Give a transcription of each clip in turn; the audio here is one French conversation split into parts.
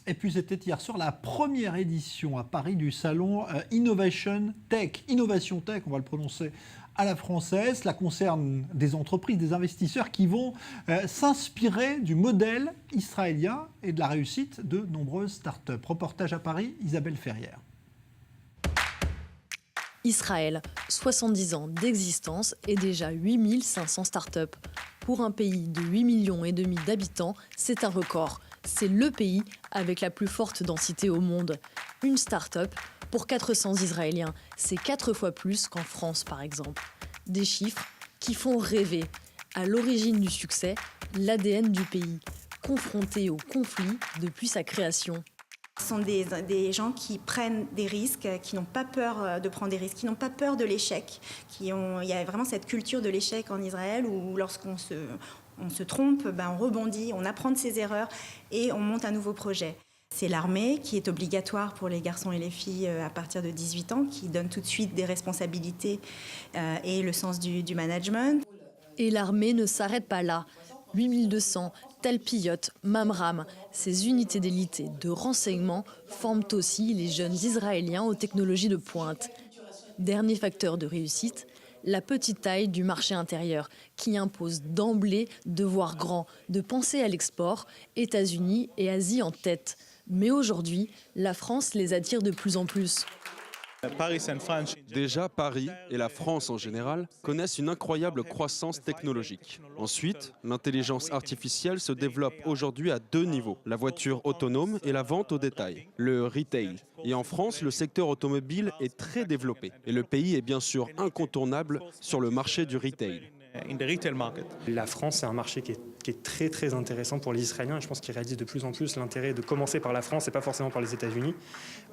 Et puis c'était hier soir la première édition à Paris du salon Innovation Tech. Innovation Tech, on va le prononcer à la française. Cela concerne des entreprises, des investisseurs qui vont s'inspirer du modèle israélien et de la réussite de nombreuses startups. Reportage à Paris, Isabelle Ferrière. Israël, 70 ans d'existence et déjà 8500 startups. Pour un pays de 8,5 millions d'habitants, c'est un record. C'est le pays avec la plus forte densité au monde. Une start-up pour 400 Israéliens, c'est 4 fois plus qu'en France par exemple. Des chiffres qui font rêver. À l'origine du succès, l'ADN du pays, confronté au conflit depuis sa création. Ce sont des gens qui prennent des risques, qui n'ont pas peur de prendre des risques, qui n'ont pas peur de l'échec. Il y a vraiment cette culture de l'échec en Israël où lorsqu'on se trompe, on rebondit, on apprend de ses erreurs et on monte un nouveau projet. C'est l'armée qui est obligatoire pour les garçons et les filles à partir de 18 ans, qui donne tout de suite des responsabilités et le sens du management. Et l'armée ne s'arrête pas là. 8200 Talpiyot, Mamram, ces unités d'élite et de renseignement forment aussi les jeunes Israéliens aux technologies de pointe. Dernier facteur de réussite, la petite taille du marché intérieur qui impose d'emblée de voir grand, de penser à l'export, États-Unis et Asie en tête. Mais aujourd'hui, la France les attire de plus en plus. Déjà, Paris et la France en général connaissent une incroyable croissance technologique. Ensuite, l'intelligence artificielle se développe aujourd'hui à 2 niveaux, la voiture autonome et la vente au détail, le retail. Et en France, le secteur automobile est très développé. Et le pays est bien sûr incontournable sur le marché du retail. La France, c'est un marché qui est très très intéressant pour les Israéliens et je pense qu'ils réalisent de plus en plus l'intérêt de commencer par la France et pas forcément par les États-Unis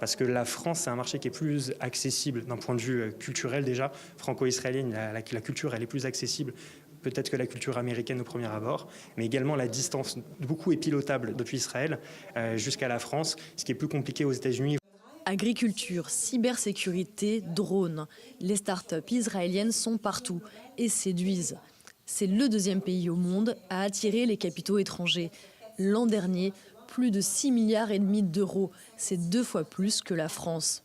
parce que la France, c'est un marché qui est plus accessible d'un point de vue culturel déjà. Franco-israélienne, la culture, elle est plus accessible peut-être que la culture américaine au premier abord, mais également la distance, beaucoup est pilotable depuis Israël jusqu'à la France, ce qui est plus compliqué aux États-Unis. Agriculture, cybersécurité, drones. Les startups israéliennes sont partout et séduisent. C'est le 2e pays au monde à attirer les capitaux étrangers. L'an dernier, plus de 6,5 milliards d'euros. C'est 2 fois plus que la France.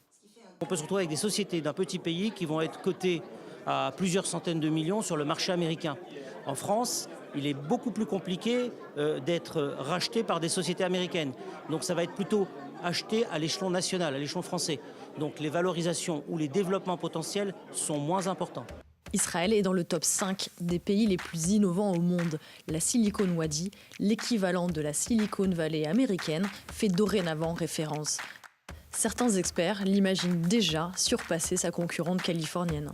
On peut se retrouver avec des sociétés d'un petit pays qui vont être cotées à plusieurs centaines de millions sur le marché américain. En France, il est beaucoup plus compliqué d'être racheté par des sociétés américaines. Donc ça va être plutôt acheté à l'échelon national, à l'échelon français. Donc les valorisations ou les développements potentiels sont moins importants. Israël est dans le top 5 des pays les plus innovants au monde. La Silicon Wadi, l'équivalent de la Silicon Valley américaine, fait dorénavant référence. Certains experts l'imaginent déjà surpasser sa concurrente californienne.